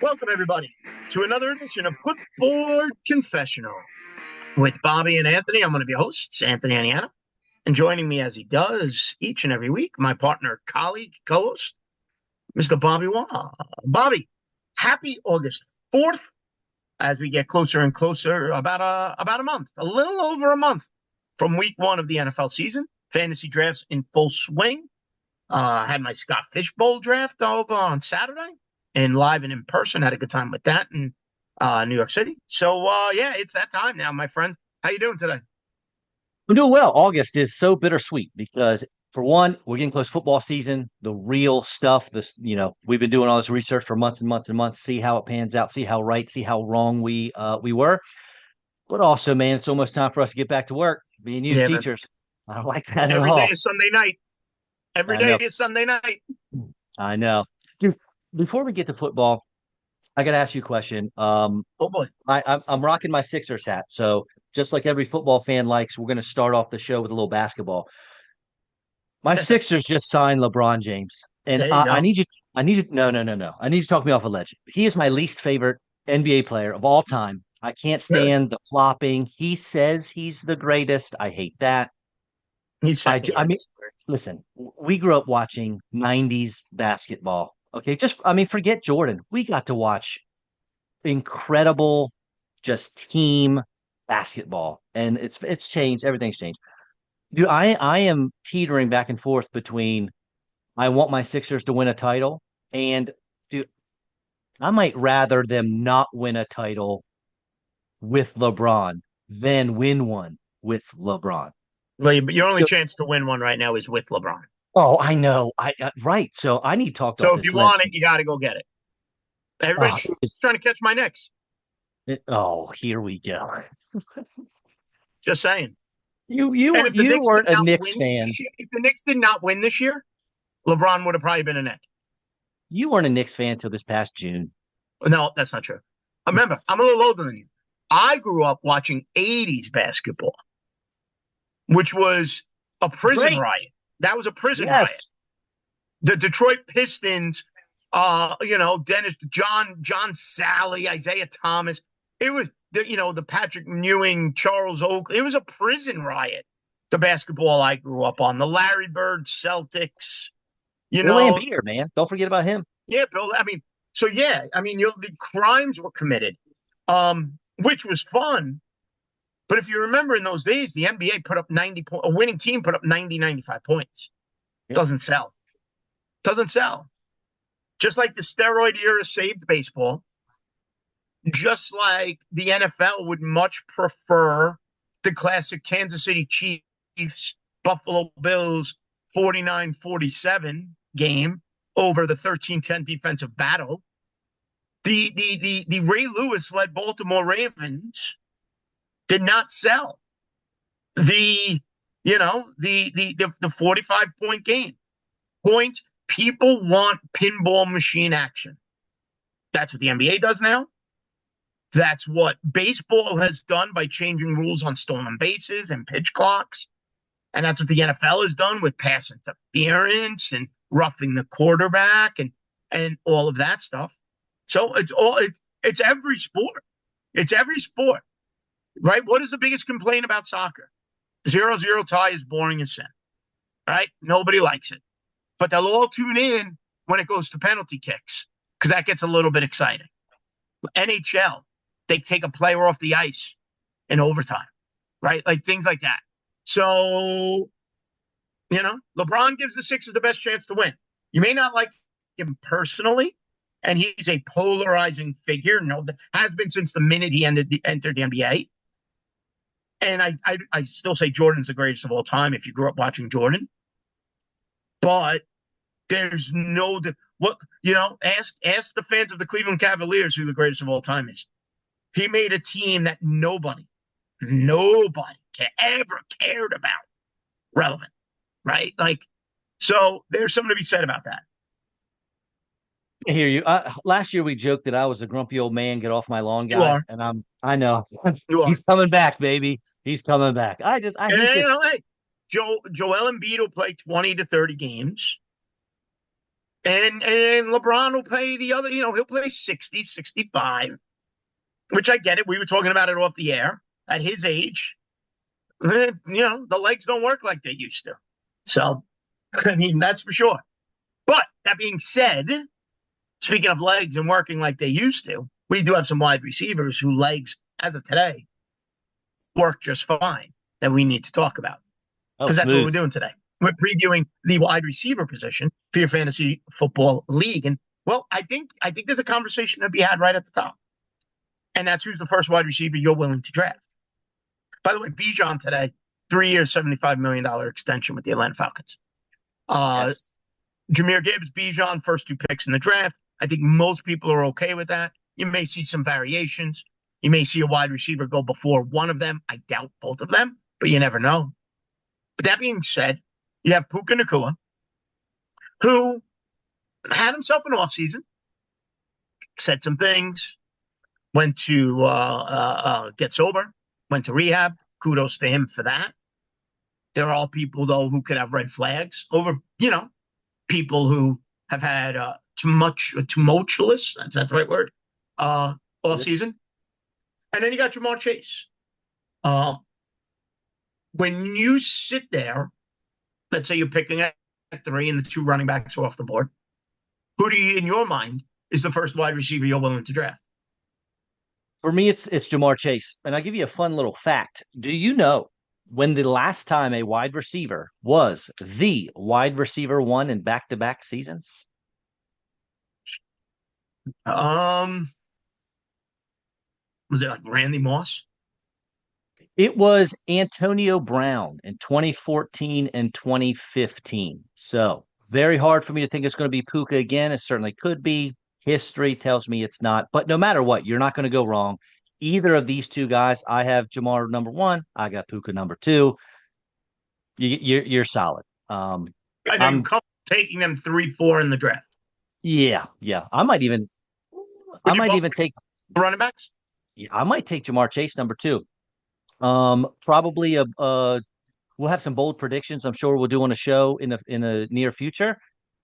Welcome, everybody, to another edition of Clipboard Confessional with Bobby and Anthony. I'm one of your hosts, Anthony and Anna, and joining me as he does each and every week, my partner, colleague, co-host, Mr. Bobby Wah. Bobby, happy August 4th as we get closer and closer, about a month, a little over a month from week one of the NFL season. Fantasy drafts in full swing. I had my Scott Fishbowl draft over on Saturday and live and in person. Had a good time with that in New York City. So, yeah, it's that time now, my friend. How you doing today? I'm doing well. August is so bittersweet because, for one, we're getting close to football season, the real stuff. We've been doing all this research for months and months and months, see how it pans out, see how right, see how wrong we were. But also, man, it's almost time for us to get back to work, being you Yeah, man. teachers. I don't like that at Every day all. is Sunday night. Every I day know. is Sunday night. I know. Dude, before we get to football, I got to ask you a question. Oh boy. I'm rocking my Sixers hat. So, just like every football fan likes, we're going to start off the show with a little basketball. My Sixers just signed LeBron James, and There you I go. need you. I need you. No, no, no, no. I need you to talk me off a ledge. He is my least favorite NBA player of all time. I can't Really? stand the flopping. He says he's the greatest. I hate that. He said he I mean, is. listen, we grew up watching '90s basketball. Okay, forget Jordan. We got to watch incredible, just team basketball, and it's changed. Everything's changed. Dude, I am teetering back and forth between I want my Sixers to win a title. And dude, I might rather them not win a title with LeBron than win one with LeBron. Well, your only So, chance to win one right now is with LeBron. oh, I know. Right. So I need talked off So if this you ledge. want it, you got to go get it. Oh, Everybody's trying to catch my Knicks. here we go. Just saying. You you And were if the you Knicks did weren't a not Knicks win fan. this year, if the Knicks did not win this year, LeBron would have probably been a Knick. You weren't a Knicks fan until this past June. No, that's not true. Remember, I'm a little older than you. I grew up watching 80s basketball, which was a prison Great. riot. That was a prison riot. Yes. The Detroit Pistons, Dennis, John Sally, Isaiah Thomas. It was the Patrick Ewing, Charles Oakley. It was a prison riot. The basketball I grew up on, the Larry Bird Celtics. You Bill know, Laimbeer, man. Don't forget about him. yeah, Bill. I mean, so yeah, I mean, the crimes were committed, which was fun. But if you remember in those days, the NBA put up 90 points, a winning team put up 90, 95 points. Yep. Doesn't sell. Doesn't sell. Just like the steroid era saved baseball, just like the NFL would much prefer the classic Kansas City Chiefs, Buffalo Bills 49-47 game over the 13-10 defensive battle. The Ray Lewis led Baltimore Ravens did not sell the 45-point game. Point people want pinball machine action. That's what the NBA does now. That's what baseball has done by changing rules on stolen bases and pitch clocks. And that's what the NFL has done with pass interference and roughing the quarterback and all of that stuff. So it's every sport. It's every sport. Right? What is the biggest complaint about soccer? 0-0 tie is boring as sin. Right? Nobody likes it. But they'll all tune in when it goes to penalty kicks because that gets a little bit exciting. NHL, they take a player off the ice in overtime, right? Like things like that. So, LeBron gives the Sixers the best chance to win. You may not like him personally, and he's a polarizing figure. No, has been since the minute he entered the NBA. And I still say Jordan's the greatest of all time if you grew up watching Jordan. But there's no ask the fans of the Cleveland Cavaliers who the greatest of all time is. He made a team that nobody ever cared about. Relevant, right? Like, so there's something to be said about that. I hear you. Last year we joked that I was a grumpy old man, get off my lawn You guy, are, and I know you are, he's coming back, baby. He's coming back. I and hate this. hey, Joel Embiid will play 20 to 30 games, And LeBron will play the other, he'll play 60, 65, which I get it. We were talking about it off the air. At his age, the legs don't work like they used to. So, I mean, that's for sure. But that being said, speaking of legs and working like they used to, we do have some wide receivers who legs, as of today, work just fine that we need to talk about. Oh, Because that's what we're smooth. doing today. We're previewing the wide receiver position for your fantasy football league. And well, I think there's a conversation to be had right at the top. And that's who's the first wide receiver you're willing to draft. By the way, Bijan today, 3 years, $75 million extension with the Atlanta Falcons. Yes. Jahmyr Gibbs, Bijan, first 2 picks in the draft. I think most people are okay with that. You may see some variations. You may see a wide receiver go before one of them. I doubt both of them, but you never know. But that being said, you have Puka Nacua, who had himself an offseason, said some things, went to get sober, went to rehab. Kudos to him for that. There are all people, though, who could have red flags over, people who have had tumultuous, is that the right word, offseason. And then you got Jamar Chase. When you sit there, let's say you're picking at 3 and the 2 running backs are off the board, who do you, in your mind, is the first wide receiver you're willing to draft? For me, it's Jamar Chase. And I'll give you a fun little fact. Do you know when the last time a wide receiver was the wide receiver one in back-to-back seasons? Was it like Randy Moss? It was Antonio Brown in 2014 and 2015. So very hard for me to think it's going to be Puka again. It certainly could be. History tells me it's not. But no matter what, you're not going to go wrong. Either of these two guys, I have Jamar number 1. I got Puka number 2. You're solid. I know you come taking them 3, 4 in the draft. Yeah. I might even take running backs. Yeah, I might take Jamar Chase number 2. Probably we'll have some bold predictions. I'm sure we'll do on a show in the near future,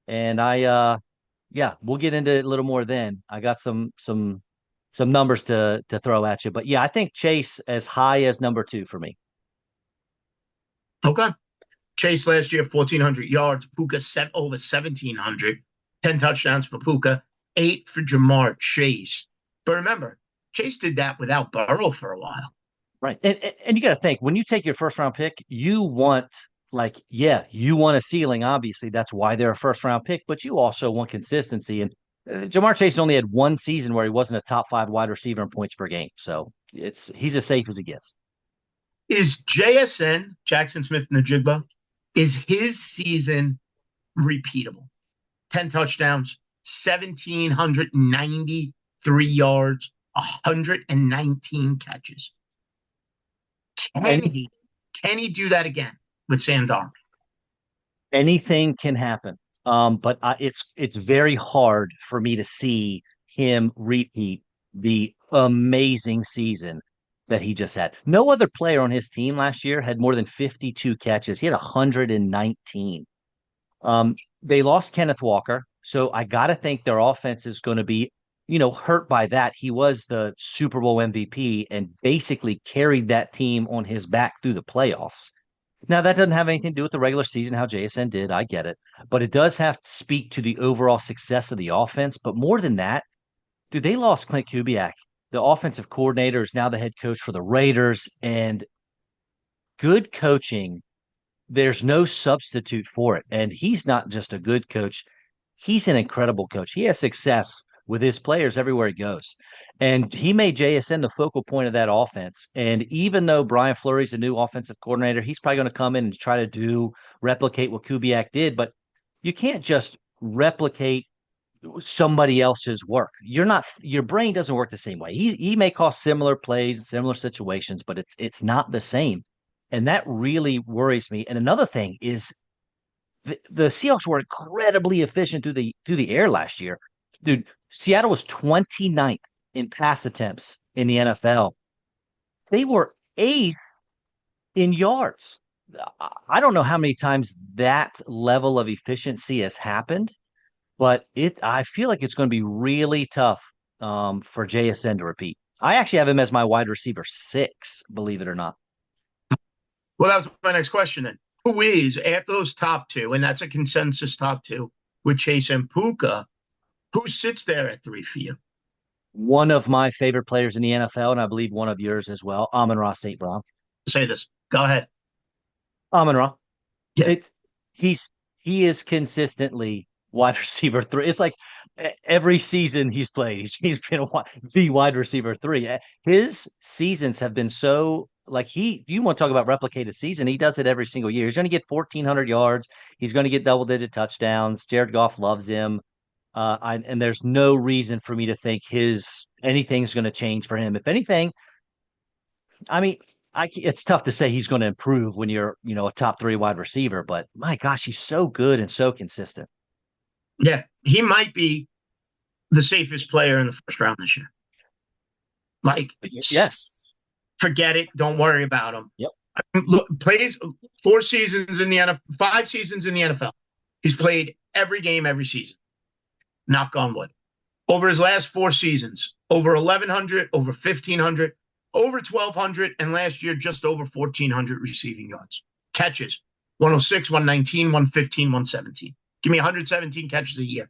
and we'll get into it a little more then. I got some numbers to throw at you, but yeah, I think Chase as high as number 2 for me. Okay, Chase last year 1,400 yards. Puka set over 1,700. 10 touchdowns for Puka, 8 for Jamar Chase. But remember, Chase did that without Burrow for a while. Right. And you got to think, when you take your first round pick, you want a ceiling. Obviously, that's why they're a first round pick, but you also want consistency. And Jamar Chase only had one season where he wasn't a top 5 wide receiver in points per game. So he's as safe as he gets. Is JSN, Jackson Smith-Njigba, is his season repeatable? 10 touchdowns, 1,793 yards, 119 catches. Can he do that again with Sam Darnold? Anything can happen. But it's very hard for me to see him repeat the amazing season that he just had. No other player on his team last year had more than 52 catches. He had 119. They lost Kenneth Walker, so I got to think their offense is going to be, hurt by that. He was the Super Bowl MVP and basically carried that team on his back through the playoffs. Now, that doesn't have anything to do with the regular season, how JSN did. I get it. But it does have to speak to the overall success of the offense. But more than that, dude, they lost Clint Kubiak. The offensive coordinator is now the head coach for the Raiders. And good coaching, there's no substitute for it. And he's not just a good coach. He's an incredible coach. He has success with his players everywhere he goes. And he made JSN the focal point of that offense. And even though Brian Fleury's a new offensive coordinator, he's probably going to come in and try to replicate what Kubiak did. But you can't just replicate somebody else's work. Your brain doesn't work the same way. He may call similar plays, similar situations, but it's not the same. And that really worries me. And another thing is the Seahawks were incredibly efficient through the air last year. Dude, Seattle was 29th in pass attempts in the NFL. They were 8th in yards. I don't know how many times that level of efficiency has happened. but I feel like it's going to be really tough for JSN to repeat. I actually have him as my wide receiver 6, believe it or not. Well, that was my next question then. Who is, after those top two, and that's a consensus top two with Chase and Puka, who sits there at 3 for you? One of my favorite players in the NFL, and I believe one of yours as well, Amon-Ra St. Brown. Say this. Go ahead. Amon-Ra. Yeah. It, he's he is consistently wide receiver 3. It's like every season he's played, he's been the wide receiver 3. His seasons have been so like you want to talk about replicated season. He does it every single year. He's going to get 1,400 yards. He's going to get double-digit touchdowns. Jared Goff loves him. And there's no reason for me to think anything's going to change for him. If anything, I mean, it's tough to say he's going to improve when you're, a top 3 wide receiver, but my gosh, he's so good and so consistent. Yeah. He might be the safest player in the first round this year. Like, yes. Forget it. Don't worry about him. Yep. Look, plays 4 seasons in the NFL, 5 seasons in the NFL. He's played every game, every season. Knock on wood. Over his last 4 seasons, over 1,100, over 1,500, over 1,200, and last year just over 1,400 receiving yards. Catches, 106, 119, 115, 117. Give me 117 catches a year.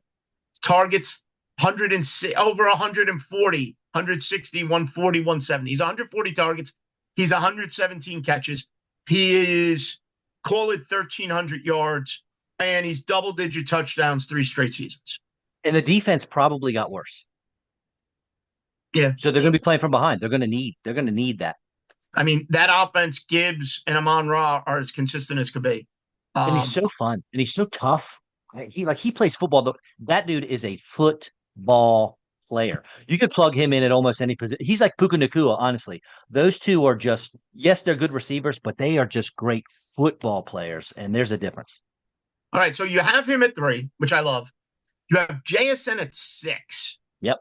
Targets, 106, over 140, 160, 140, 170. He's 140 targets. He's 117 catches. He is, call it 1,300 yards, and he's double-digit touchdowns 3 straight seasons. And the defense probably got worse. Yeah. So they're going to be playing from behind. They're going to need that. I mean, that offense, Gibbs and Amon-Ra are as consistent as could be. And he's so fun and he's so tough. He plays football. That dude is a football player. You could plug him in at almost any position. He's like Puka Nacua, honestly. Those two are just, yes, they're good receivers, but they are just great football players. And there's a difference. All right. So you have him at 3, which I love. You have JSN at 6. Yep.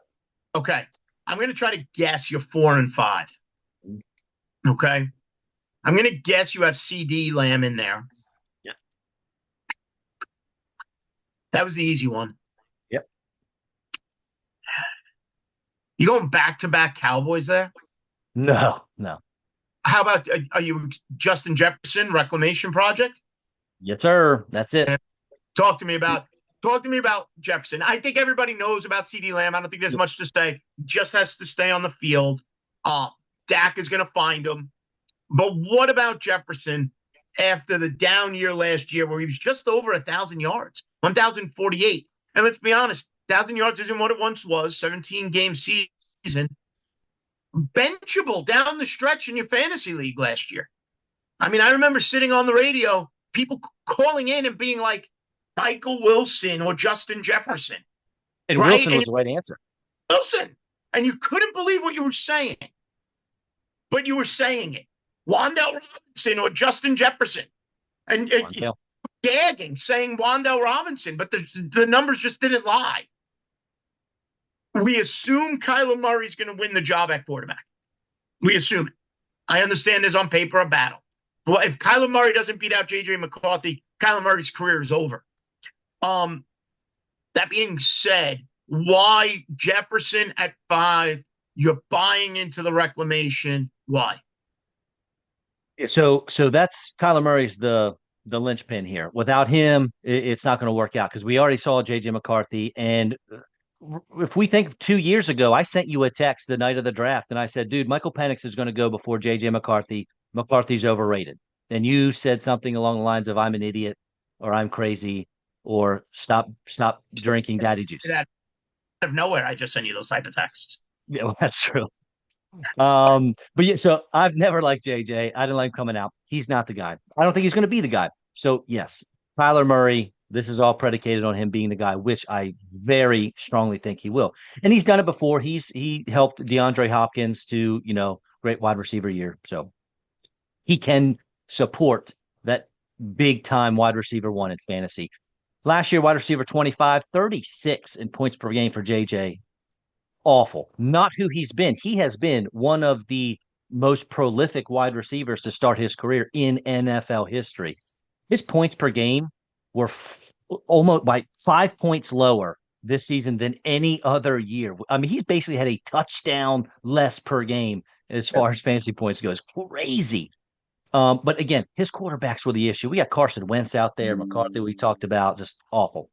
Okay. I'm going to try to guess you're 4 and 5. Okay. I'm going to guess you have CD Lamb in there. Yep. That was the easy one. Yep. You going back-to-back Cowboys there? No. How about, are you Justin Jefferson, Reclamation Project? Yes, sir. That's it. Talk to me about Jefferson. I think everybody knows about CD Lamb. I don't think there's much to say. Just has to stay on the field. Dak is going to find him. But what about Jefferson after the down year last year where he was just over 1,000 yards, 1,048? And let's be honest, 1,000 yards isn't what it once was, 17-game season. Benchable down the stretch in your fantasy league last year. I mean, I remember sitting on the radio, people calling in and being like, Michael Wilson or Justin Jefferson. And right? Wilson was the right answer. Wilson. And you couldn't believe what you were saying. But you were saying it. Wan'Dale Robinson or Justin Jefferson. And gagging, saying Wan'Dale Robinson, but the numbers just didn't lie. We assume Kyler Murray's going to win the job at quarterback. We assume it. I understand there's on paper a battle. But if Kyler Murray doesn't beat out J.J. McCarthy, Kyler Murray's career is over. That being said, why Jefferson at 5? You're buying into the reclamation. Why? So that's Kyler Murray's the linchpin here. Without him, it's not going to work out because we already saw J.J. McCarthy. And if we think 2 years ago, I sent you a text the night of the draft, and I said, dude, Michael Penix is going to go before J.J. McCarthy. McCarthy's overrated. And you said something along the lines of, I'm an idiot, or I'm crazy, or stop drinking daddy juice. Out of nowhere, I just sent you those type of texts. Yeah, well, that's true. But yeah, so I've never liked JJ. I didn't like him coming out. He's not the guy. I don't think he's going to be the guy. So yes, Kyler Murray, this is all predicated on him being the guy, which I very strongly think he will. And he's done it before. He helped DeAndre Hopkins to, great wide receiver year. So he can support that big time wide receiver 1 in fantasy. Last year, wide receiver 25, 36 in points per game for JJ. Awful. Not who he's been. He has been one of the most prolific wide receivers to start his career in NFL history. His points per game were almost by 5 points lower this season than any other year. I mean, he's basically had a touchdown less per game as Yep. far as fantasy points goes. Crazy. But again, his quarterbacks were the issue. We got Carson Wentz out there, McCarthy, we talked about, just awful.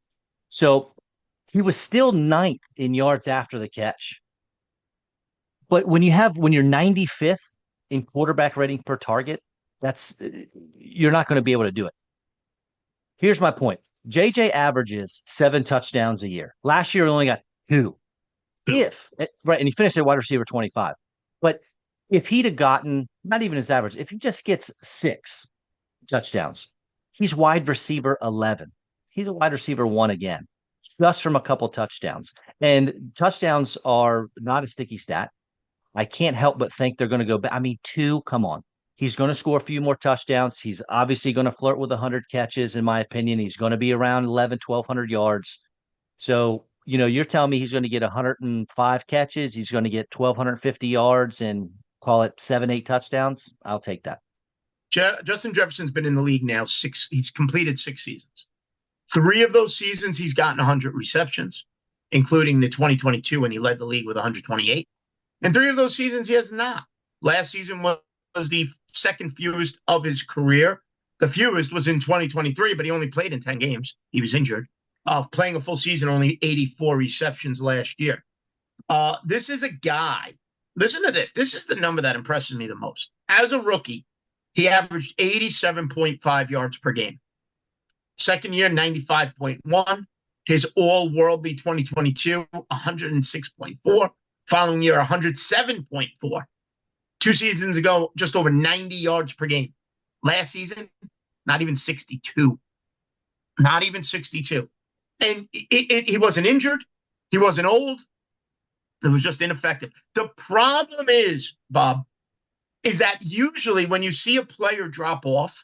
So he was still ninth in yards after the catch. But when you're 95th in quarterback rating per target, that's you're not going to be able to do it. Here's my point. JJ averages 7 touchdowns a year. Last year, he only got two. Right, and he finished at wide receiver 25. But if he'd have gotten, not even his average, if he just gets 6 touchdowns, he's wide receiver 11. He's a wide receiver one again, just from a couple touchdowns. And touchdowns are not a sticky stat. I can't help but think they're going to go back. I mean, two, come on. He's going to score a few more touchdowns. He's obviously going to flirt with 100 catches, in my opinion. He's going to be around 11, 1,200 yards. So, you're telling me he's going to get 105 catches. He's going to get 1,250 yards and call it 7, 8 touchdowns. I'll take that. Justin Jefferson's been in the league now he's completed 6 seasons. 3 of those seasons, he's gotten 100 receptions, including the 2022 when he led the league with 128. And 3 of those seasons, he has not. Last season was the second fewest of his career. The fewest was in 2023, but he only played in 10 games. He was injured. Playing a full season, only 84 receptions last year. This is a guy. Listen to this. This is the number that impresses me the most. As a rookie, he averaged 87.5 yards per game. Second year, 95.1. His all-worldly 2022, 106.4. Following year, 107.4. 2 seasons ago, just over 90 yards per game. Last season, not even 62. Not even 62. And he wasn't injured. He wasn't old. It was just ineffective. The problem is, Bob, is that usually when you see a player drop off,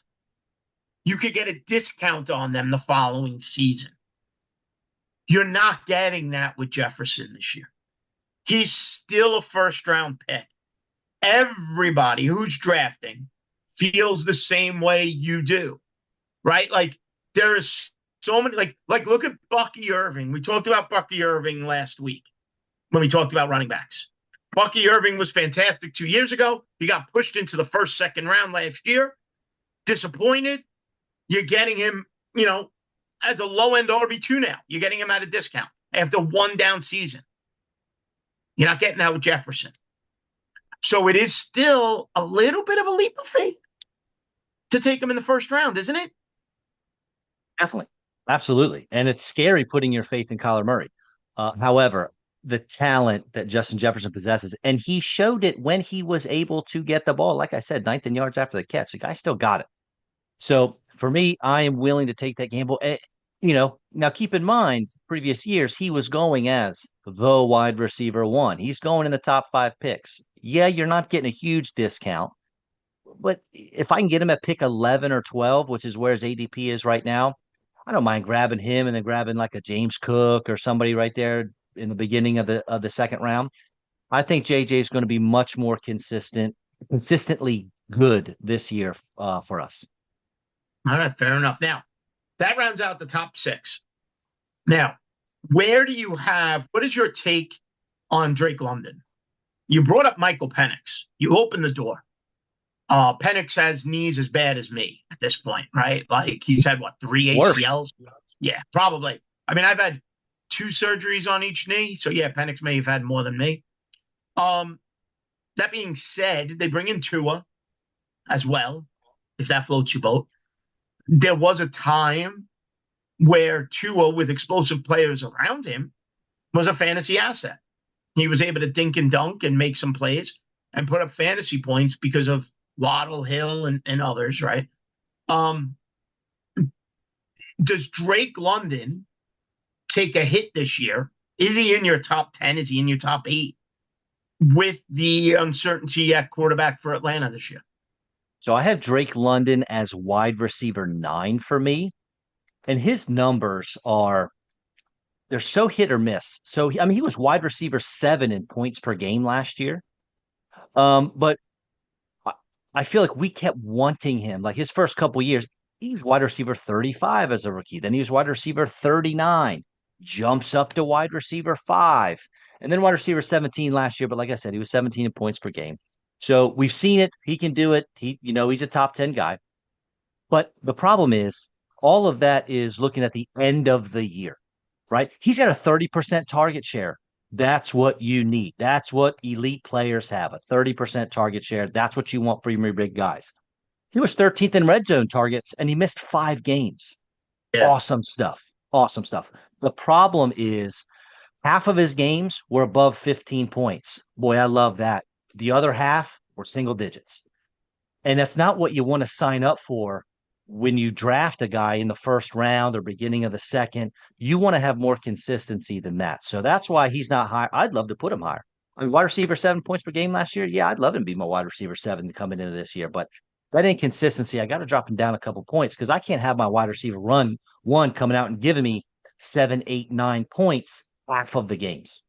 you could get a discount on them the following season. You're not getting that with Jefferson this year. He's still a first-round pick. Everybody who's drafting feels the same way you do, right? Like, there is so many, like look at Bucky Irving. We talked about Bucky Irving last week when we talked about running backs. Bucky Irving was fantastic 2 years ago. He got pushed into the first, second round last year. Disappointed. You're getting him, as a low-end RB2 now. You're getting him at a discount after 1 down season. You're not getting that with Jefferson. So it is still a little bit of a leap of faith to take him in the first round, isn't it? Definitely. Absolutely. And it's scary putting your faith in Kyler Murray. However, the talent that Justin Jefferson possesses, and he showed it when he was able to get the ball. Like I said, 9th in yards after the catch. The guy still got it. So for me, I am willing to take that gamble. Now keep in mind, previous years, he was going as the wide receiver one. He's going in the top 5 picks. Yeah, you're not getting a huge discount. But if I can get him at pick 11 or 12, which is where his ADP is right now, I don't mind grabbing him and then grabbing like a James Cook or somebody right there in the beginning of the second round. I think JJ is going to be much more consistently good this year for us. All right, fair enough. Now, that rounds out the top 6. Now, what is your take on Drake London? You brought up Michael Penix. You opened the door. Penix has knees as bad as me at this point, right? Like, he's had, 3 ACLs? Worse. Yeah, probably. I mean, I've had 2 surgeries on each knee, so yeah, Penix may have had more than me. That being said, they bring in Tua as well, if that floats your boat. There was a time where Tua, with explosive players around him, was a fantasy asset. He was able to dink and dunk and make some plays and put up fantasy points because of Waddle, Hill, and others, right? Does Drake London take a hit this year? Is he in your top 10? Is he in your top 8 with the uncertainty at quarterback for Atlanta this year? So I have Drake London as wide receiver 9 for me. And his numbers they're so hit or miss. So, I mean, he was wide receiver 7 in points per game last year. But I feel like we kept wanting him. Like his first couple years, He was wide receiver 35 as a rookie. Then he was wide receiver 39, jumps up to wide receiver 5, and then wide receiver 17 last year. But like I said, he was 17 in points per game. So we've seen it. He can do it. He's a top 10 guy. But the problem is all of that is looking at the end of the year, right? He's got a 30% target share. That's what you need. That's what elite players have, a 30% target share. That's what you want for your big guys. He was 13th in red zone targets and he missed 5 games. Yeah. Awesome stuff. Awesome stuff. The problem is half of his games were above 15 points. Boy, I love that. The other half were single digits. And that's not what you want to sign up for when you draft a guy in the first round or beginning of the second. You want to have more consistency than that. So that's why he's not high. I'd love to put him higher. I mean, wide receiver 7 points per game last year. Yeah, I'd love him to be my wide receiver 7 coming into this year. But that inconsistency, I got to drop him down a couple points because I can't have my wide receiver run one coming out and giving me 7, 8, 9 points half of the games.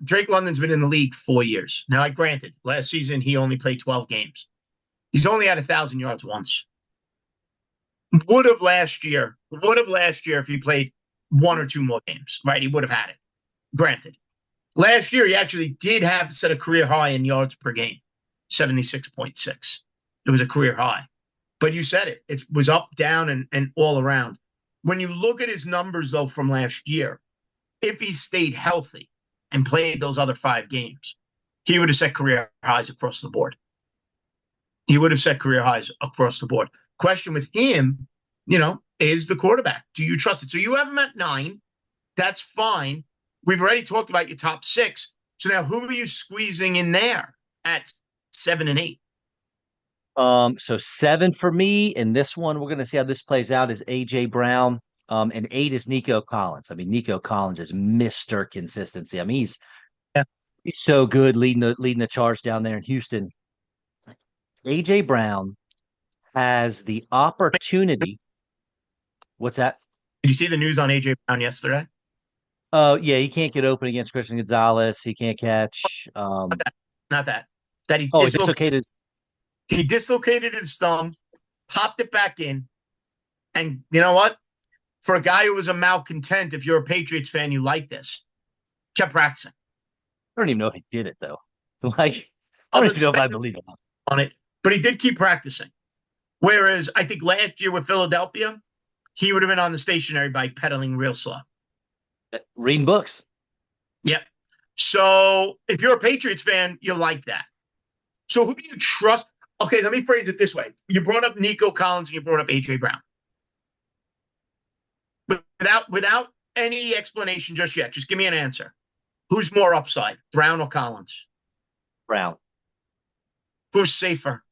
Drake London's been in the league 4 years. Now, granted, last season he only played 12 games. He's only had 1,000 yards once. Would have last year if he played 1 or 2 more games, right? He would have had it. Granted. Last year, he actually did have set a career high in yards per game, 76.6. It was a career high. But you said it. It was up, down, and all around. When you look at his numbers, though, from last year, if he stayed healthy and played those other 5 games, he would have set career highs across the board. Question with him, is the quarterback. Do you trust it? So you have him at 9. That's fine. We've already talked about your top 6. So now who are you squeezing in there at 7 and 8? So 7 for me, and this one we're going to see how this plays out is AJ Brown. And 8 is Nico Collins. I mean, Nico Collins is Mr. Consistency. I mean, he's so good leading the charge down there in Houston. AJ Brown has the opportunity. What's that? Did you see the news on AJ Brown yesterday? Oh, yeah, he can't get open against Christian Gonzalez. He can't catch. Not that. That he dislocated. He dislocated his thumb, popped it back in, and you know what? For a guy who was a malcontent, if you're a Patriots fan, you like this. Kept practicing. I don't even know if he did it though. Like, I don't even know if I believe it on it, but he did keep practicing. Whereas I think last year with Philadelphia, he would have been on the stationary bike pedaling real slow. Reading books. Yep. So if you're a Patriots fan, you like that. So who do you trust? Okay, let me phrase it this way. You brought up Nico Collins and you brought up AJ Brown. Without any explanation just yet, just give me an answer. Who's more upside, Brown or Collins? Brown. Who's safer?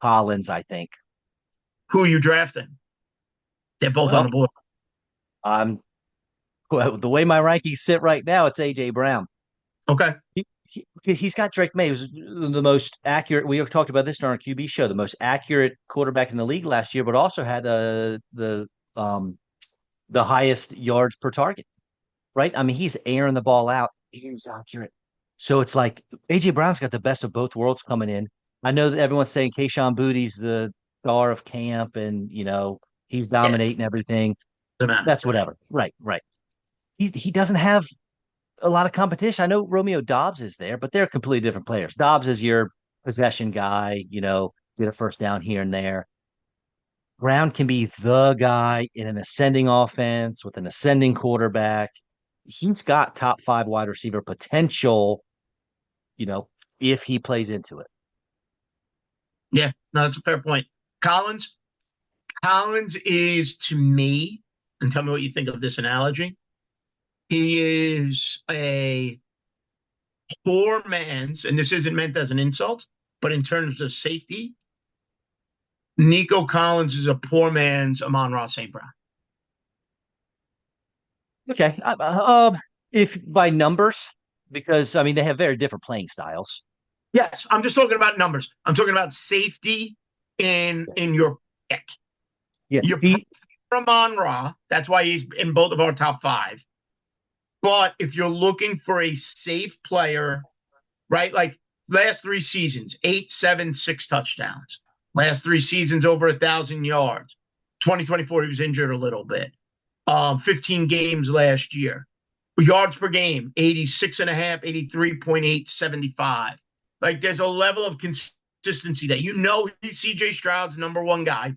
Collins, I think. Who are you drafting? They're both on the board. The way my rankings sit right now, it's AJ Brown. Okay. He's got Drake May, who's the most accurate. We talked about this during our QB show, the most accurate quarterback in the league last year, but also had the highest yards per target. Right? I mean, he's airing the ball out. He's accurate. So it's like AJ Brown's got the best of both worlds coming in. I know that everyone's saying Kayshon Bouttie's the star of camp, and he's dominating everything. That's whatever. Right. He doesn't have a lot of competition. I know Romeo Doubs is there, but they're completely different players. Doubs is your possession guy, get a first down here and there. Brown can be the guy in an ascending offense with an ascending quarterback. He's got top 5 wide receiver potential, if he plays into it. Yeah, no, that's a fair point. Collins is, to me, and tell me what you think of this analogy, he is a poor man's, and this isn't meant as an insult, but in terms of safety, Nico Collins is a poor man's Amon-Ra St. Brown. Okay. If by numbers, because I mean they have very different playing styles. Yes, I'm just talking about numbers. I'm talking about safety in your pick. Yeah, you're Amon-Ra. That's why he's in both of our top 5. But if you're looking for a safe player, right? Like last 3 seasons, 8, 7, 6 touchdowns. Last 3 seasons over 1,000 yards. 2024, he was injured a little bit. 15 games last year. Yards per game, 86 and a half, 83.8, 75. Like there's a level of consistency that he's CJ Stroud's number one guy.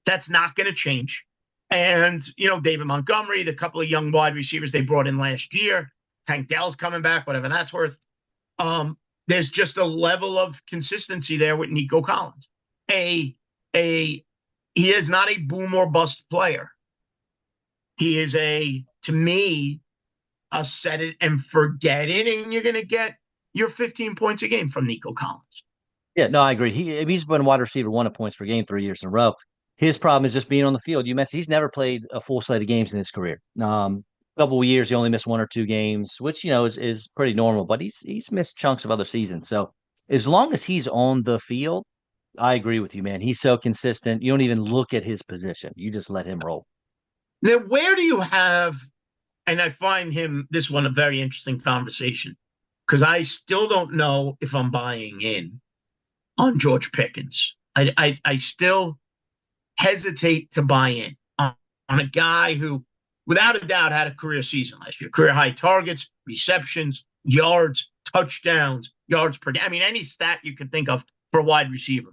That's not going to change. And, David Montgomery, the couple of young wide receivers they brought in last year, Tank Dell's coming back, whatever that's worth. There's just a level of consistency there with Nico Collins. He is not a boom or bust player. He is to me, a set it and forget it, and you're going to get your 15 points a game from Nico Collins. Yeah, no, I agree. He's been wide receiver 1 of points per game 3 years in a row. His problem is just being on the field. He's never played a full slate of games in his career. Couple of years, he only missed 1 or 2 games, which is pretty normal. But he's missed chunks of other seasons. So as long as he's on the field, I agree with you, man. He's so consistent. You don't even look at his position. You just let him roll. Now, where do you have, and I find this one a very interesting conversation, because I still don't know if I'm buying in on George Pickens. I still hesitate to buy in on a guy who, without a doubt, had a career season last year. Career high targets, receptions, yards, touchdowns, yards per game. I mean, any stat you could think of for a wide receiver.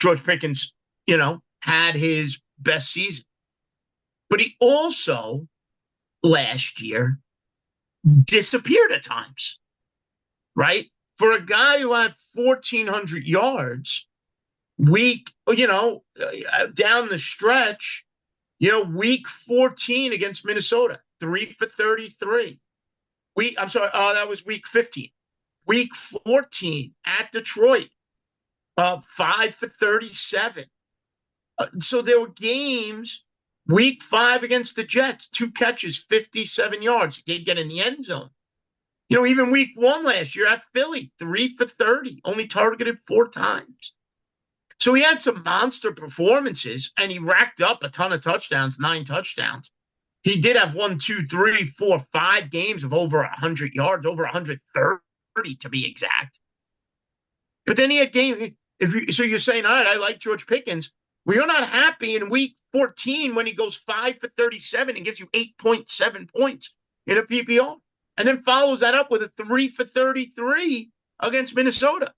George Pickens, had his best season. But he also, last year, disappeared at times, right? For a guy who had 1,400 yards, down the stretch, week 14 against Minnesota, 3 for 33. That was week 15. Week 14 at Detroit, 5 for 37. So there were games. Week 5 against the Jets, 2 catches, 57 yards. He did get in the end zone. Even week 1 last year at Philly, 3 for 30, only targeted 4 times. So he had some monster performances, and he racked up a ton of touchdowns, 9 touchdowns. He did have 1, 2, 3, 4, 5 games of over 100 yards, over 130 to be exact. But then he had games. So you're saying, all right, I like George Pickens. Well, you're not happy in week 14 when he goes 5 for 37 and gives you 8.7 points in a PPR, and then follows that up with a 3 for 33 against Minnesota.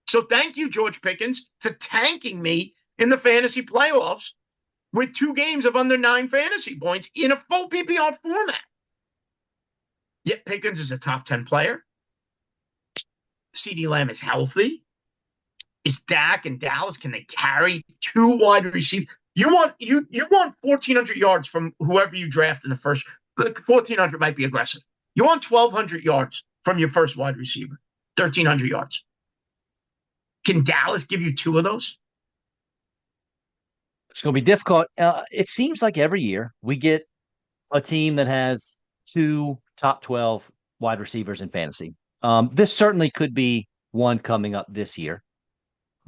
So thank you, George Pickens, for tanking me in the fantasy playoffs with 2 games of under 9 fantasy points in a full PPR format. Yet Pickens is a top 10 player. CeeDee Lamb is healthy. Is Dak and Dallas, can they carry 2 wide receivers? You want 1,400 yards from whoever you draft in the first. 1,400 might be aggressive. You want 1,200 yards from your first wide receiver. 1,300 yards. Can Dallas give you 2 of those? It's going to be difficult. It seems like every year we get a team that has 2 top 12 wide receivers in fantasy. This certainly could be one coming up this year.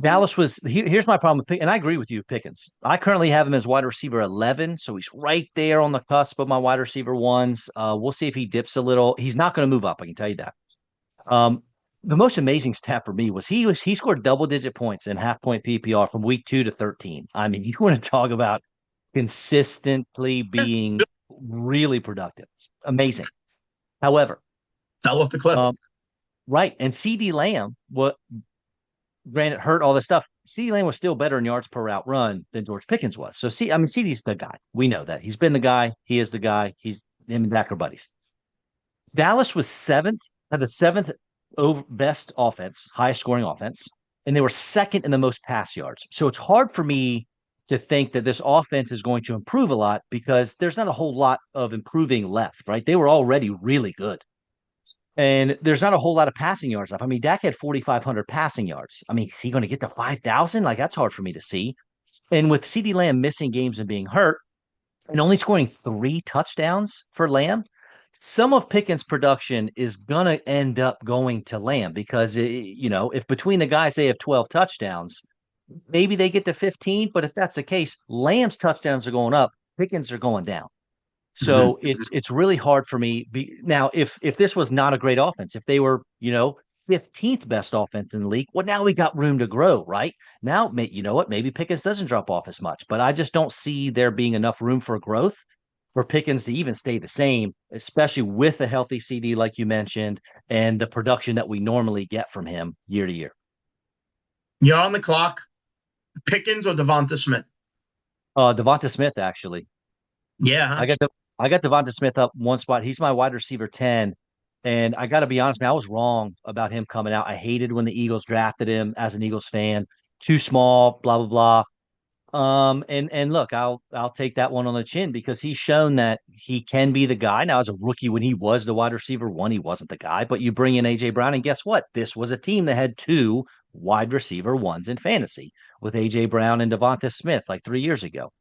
Dallas was here's my problem with and I agree with you, Pickens. I currently have him as wide receiver 11, so he's right there on the cusp of my wide receiver ones. We'll see if he dips a little. He's not going to move up, I can tell you that. The most amazing stat for me was he scored double-digit points in half-point PPR from week 2 to 13. I mean, you want to talk about consistently being really productive. Amazing. However, fell off the cliff. Right, and CeeDee Lamb, granted, hurt all this stuff. CeeDee Lamb was still better in yards per route run than George Pickens was. So, CeeDee's the guy. We know that. He's been the guy. He is the guy. Him and Dak are buddies. Dallas was 7th, had the 7th best offense, highest scoring offense, and they were 2nd in the most pass yards. So it's hard for me to think that this offense is going to improve a lot because there's not a whole lot of improving left, right? They were already really good. And there's not a whole lot of passing yards left. I mean, Dak had 4,500 passing yards. I mean, is he going to get to 5,000? Like, that's hard for me to see. And with CeeDee Lamb missing games and being hurt and only scoring 3 touchdowns for Lamb, some of Pickens' production is going to end up going to Lamb because, if between the guys they have 12 touchdowns, maybe they get to 15. But if that's the case, Lamb's touchdowns are going up, Pickens are going down. So it's really hard for me. Now, if this was not a great offense, if they were, 15th best offense in the league. Well, now we got room to grow, right? Now, you know what? Maybe Pickens doesn't drop off as much, but I just don't see there being enough room for growth for Pickens to even stay the same, especially with a healthy CD, like you mentioned, and the production that we normally get from him year to year. You're on the clock. Pickens or Devonta Smith? Devonta Smith, actually. Yeah. Huh? I got Devonta Smith up one spot. He's my wide receiver 10. And I got to be honest, man, I was wrong about him coming out. I hated when the Eagles drafted him as an Eagles fan. Too small, blah blah blah. And look, I'll take that one on the chin because he's shown that he can be the guy. Now, as a rookie, when he was the wide receiver one, he wasn't the guy. But you bring in AJ Brown, and guess what? This was a team that had two wide receiver ones in fantasy with AJ Brown and Devonta Smith like 3 years ago.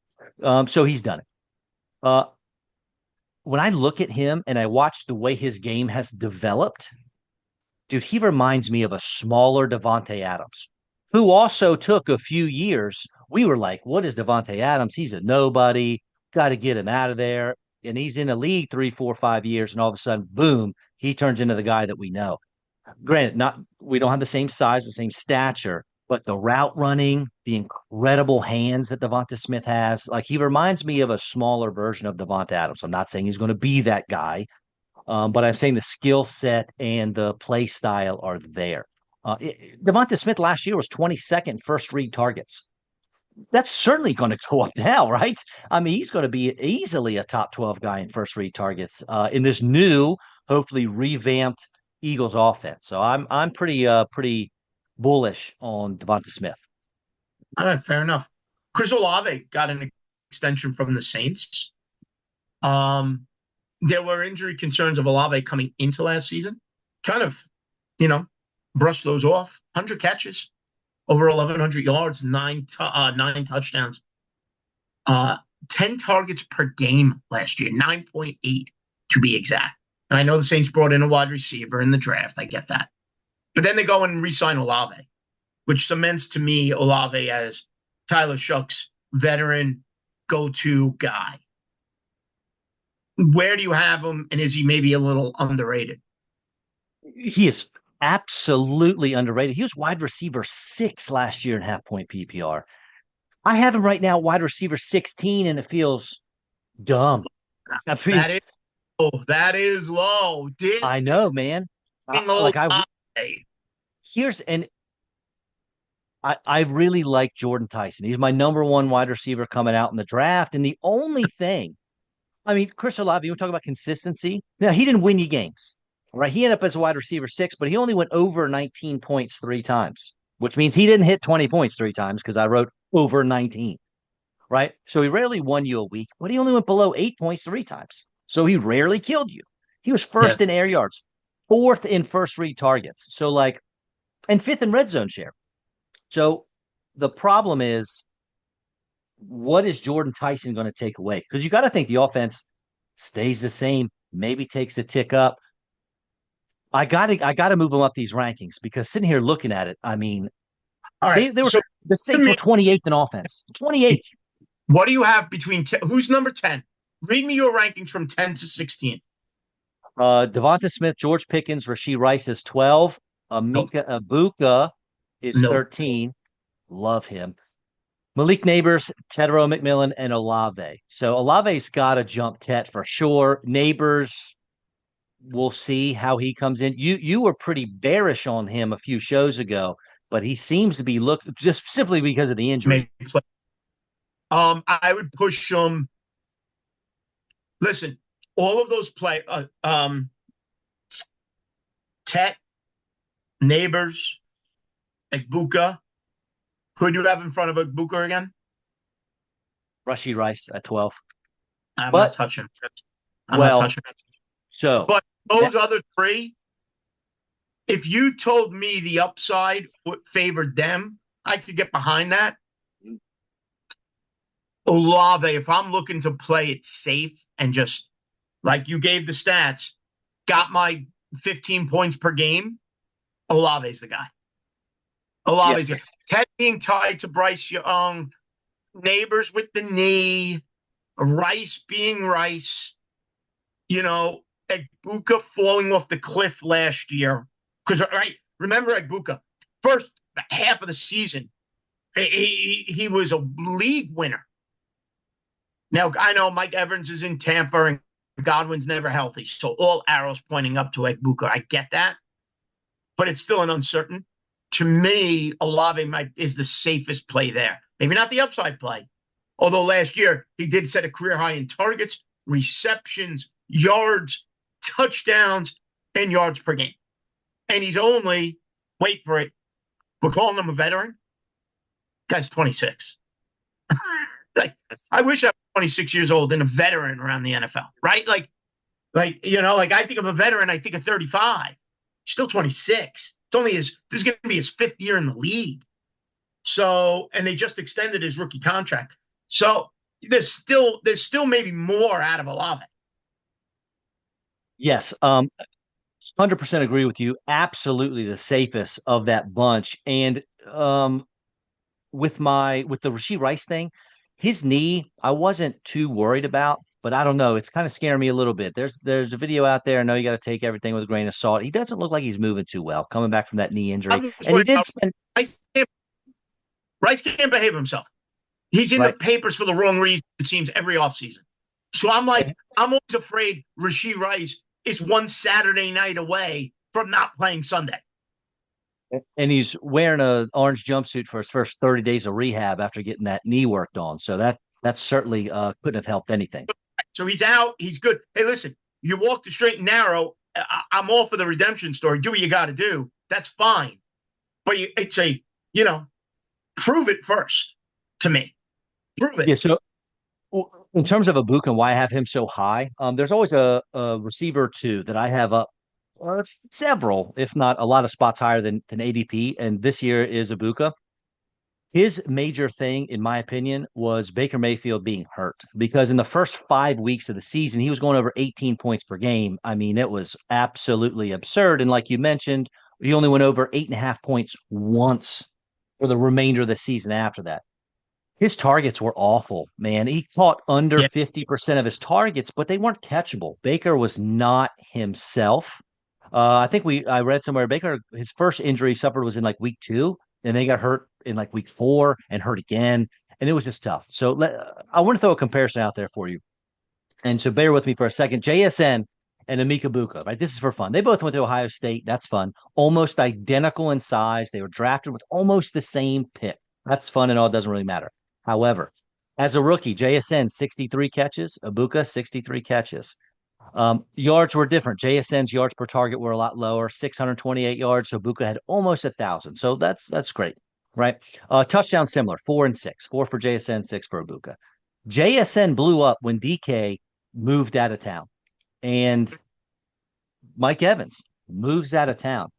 So he's done it. Uh, when I look at him and I watch the way his game has developed, dude, he reminds me of a smaller Devontae Adams, who also took a few years. We were like, what is Devontae Adams? He's a nobody. Got to get him out of there. And he's in the league 3, 4, 5 years, and all of a sudden, boom, he turns into the guy that we know. Granted, not we don't have the same size, the same stature, but the route running, the incredible hands that Devonta Smith has, like he reminds me of a smaller version of Devonta Adams. I'm not saying he's going to be that guy, but I'm saying the skill set and the play style are there. Devonta Smith last year was 22nd first read targets. That's certainly going to go up now, right? I mean, he's going to be easily a top 12 guy in first read targets in this new, hopefully revamped Eagles offense. So I'm pretty bullish on Devonta Smith. All right, fair enough. Chris Olave got an extension from the Saints. There were injury concerns of Olave coming into last season. Kind of, brush those off. 100 catches, over 1,100 yards, nine touchdowns, 10 targets per game last year, 9.8 to be exact. And I know the Saints brought in a wide receiver in the draft. I get that. But then they go and re-sign Olave, which cements to me Olave as Tyler Shuck's veteran go-to guy. Where do you have him, and is he maybe a little underrated? He is absolutely underrated. He was wide receiver 6 last year in half-point PPR. I have him right now wide receiver 16, and it feels dumb. That is low. I know, man. I really like Jordan Tyson. He's my number one wide receiver coming out in the draft. And the only thing, I mean, Chris Olave, you talk about consistency. Now, he didn't win you games, right? He ended up as a wide receiver 6, but he only went over 19 points 3 times, which means he didn't hit 20 points 3 times because I wrote over 19, right? So he rarely won you a week, but he only went below 8 points 3 times. So he rarely killed you. He was first in air yards, fourth in first read targets. So and fifth in red zone share. So the problem is, what is Jordan Tyson going to take away? Because you got to think the offense stays the same, maybe takes a tick up. I got to move them up these rankings because sitting here looking at it, I mean, all right, the Saints were 28th in offense. 28th. What do you have between who's number 10? Read me your rankings from 10 to 16. Devonta Smith, George Pickens, Rashee Rice is 12. Amika Ibuka is 13. Love him. Malik Neighbors, Tedero McMillan, and Olave. So Olave's got to jump Tet for sure. Neighbors, we'll see how he comes in. You were pretty bearish on him a few shows ago, but he seems to be just simply because of the injury. I would push him. Listen, all of those Tet, Neighbors, Ibuka. Who do you have in front of Ibuka again? Rashee Rice at 12. I'm not touching. Not touching. But those other three, if you told me the upside favored them, I could get behind that. Olave, if I'm looking to play it safe and just like you gave the stats, got my 15 points per game, Olave's the guy. Olave's the guy. Ted being tied to Bryce Young, Neighbors with the knee, Rice being Rice, Ibuka falling off the cliff last year. Because, right, Remember Ibuka, first half of the season, he was a league winner. Now, I know Mike Evans is in Tampa and Godwin's never healthy. So all arrows pointing up to Ibuka. I get that, but it's still an uncertain. To me, Olave is the safest play there. Maybe not the upside play. Although last year he did set a career high in targets, receptions, yards, touchdowns, and yards per game. And he's only, wait for it, we're calling him a veteran. Guy's 26. Like, I wish I was 26 years old and a veteran around the NFL, right? Like I think of a veteran, I think of 35. He's still 26. It's only this is going to be his fifth year in the league. So, and they just extended his rookie contract. So there's still maybe more out of Olave. Yes, 100% agree with you. Absolutely the safest of that bunch. And with the Rashee Rice thing, his knee, I wasn't too worried about, but I don't know. It's kind of scaring me a little bit. There's a video out there. I know you got to take everything with a grain of salt. He doesn't look like he's moving too well coming back from that knee injury. And he did spend Rice can't behave himself. He's in the papers for the wrong reason, it seems, every offseason. So I'm always afraid Rashee Rice is one Saturday night away from not playing Sunday. And he's wearing an orange jumpsuit for his first 30 days of rehab after getting that knee worked on. So that certainly couldn't have helped anything. So he's out. He's good. Hey, listen, you walk the straight and narrow. I'm all for the redemption story. Do what you got to do. That's fine. But it's prove it first to me. Prove it. Yeah, so in terms of Ibuka and why I have him so high, there's always a receiver or two that I have up several, if not a lot of spots higher than ADP. And this year is Ibuka. His major thing, in my opinion, was Baker Mayfield being hurt because in the first 5 weeks of the season, he was going over 18 points per game. I mean, it was absolutely absurd. And like you mentioned, he only went over 8.5 points once for the remainder of the season after that. His targets were awful, man. He caught under 50% of his targets, but they weren't catchable. Baker was not himself. I think I read somewhere Baker, his first injury he suffered was in like week 2, and they got hurt in like week 4 and hurt again. And it was just tough. So I want to throw a comparison out there for you. And so bear with me for a second. JSN and Emeka Buka, right? This is for fun. They both went to Ohio State. That's fun. Almost identical in size. They were drafted with almost the same pick. That's fun and all. It doesn't really matter. However, as a rookie, JSN 63 catches, Ibuka 63 catches. Yards were different. JSN's yards per target were a lot lower, 628 yards. So Ibuka had almost 1,000. So that's great, right? Touchdown similar, 4 and 6, 4 for JSN, 6 for Ibuka. JSN blew up when DK moved out of town, and Mike Evans moves out of town.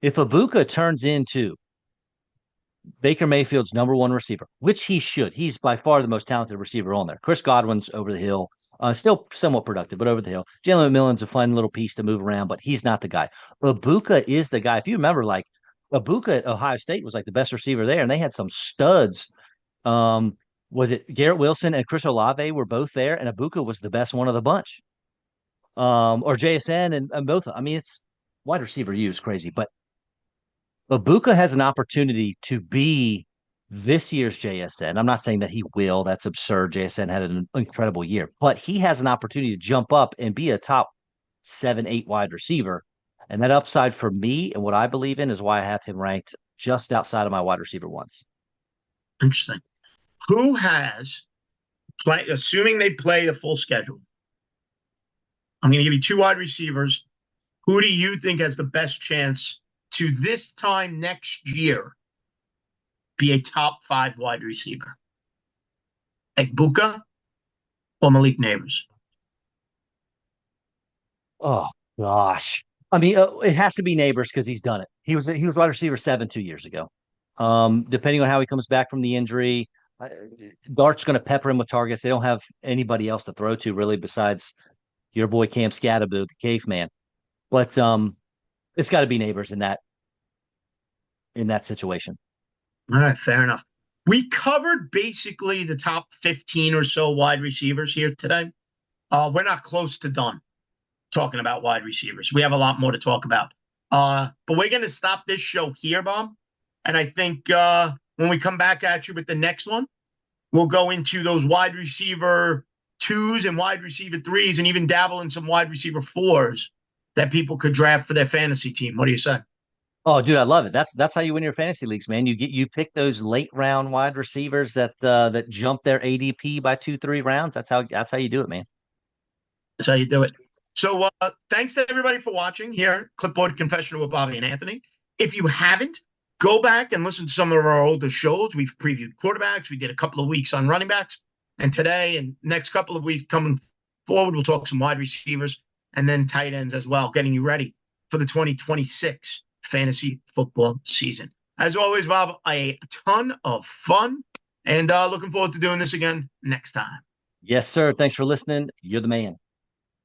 If Ibuka turns into Baker Mayfield's number one receiver, which he should. He's by far the most talented receiver on there. Chris Godwin's over the hill, still somewhat productive, but over the hill. Jalen McMillan's a fun little piece to move around, but he's not the guy. Ibuka is the guy. If you remember, like Ibuka at Ohio State was like the best receiver there, and they had some studs. Was it Garrett Wilson and Chris Olave were both there, and Ibuka was the best one of the bunch. Or JSN and both. I mean, it's wide receiver use crazy, but Ibuka has an opportunity to be this year's JSN. I'm not saying that he will. That's absurd. JSN had an incredible year, but he has an opportunity to jump up and be a top 7, 8 wide receiver. And that upside for me and what I believe in is why I have him ranked just outside of my wide receiver ones. Interesting. Who has assuming they play the full schedule? I'm going to give you 2 wide receivers. Who do you think has the best chance to this time next year be a top 5 wide receiver? Ibuka or Malik Nabers? Oh gosh. I mean, it has to be Nabers because he's done it. He was wide receiver 7 2 years ago. Depending on how he comes back from the injury, Dart's going to pepper him with targets. They don't have anybody else to throw to really besides your boy Cam Scatterboot, the caveman. But it's got to be Nabers in that situation. All right, fair enough. We covered basically the top 15 or so wide receivers here today. We're not close to done talking about wide receivers. We have a lot more to talk about. But we're going to stop this show here, Bob. And I think when we come back at you with the next one, we'll go into those wide receiver twos and wide receiver threes and even dabble in some wide receiver fours that people could draft for their fantasy team. What do you say? Oh, dude, I love it. That's how you win your fantasy leagues, man. You pick those late round wide receivers that jump their ADP by 2-3 rounds. That's how you do it, man. That's how you do it. So thanks to everybody for watching here, Clipboard Confessional with Bobby and Anthony. If you haven't, go back and listen to some of our older shows. We've previewed quarterbacks. We did a couple of weeks on running backs. And today and next couple of weeks coming forward, we'll talk some wide receivers and then tight ends as well, getting you ready for the 2026 fantasy football season. As always, Bob, a ton of fun and looking forward to doing this again next time. Yes, sir. Thanks for listening. You're the man.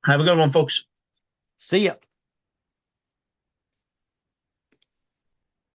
Have a good one, folks. See ya.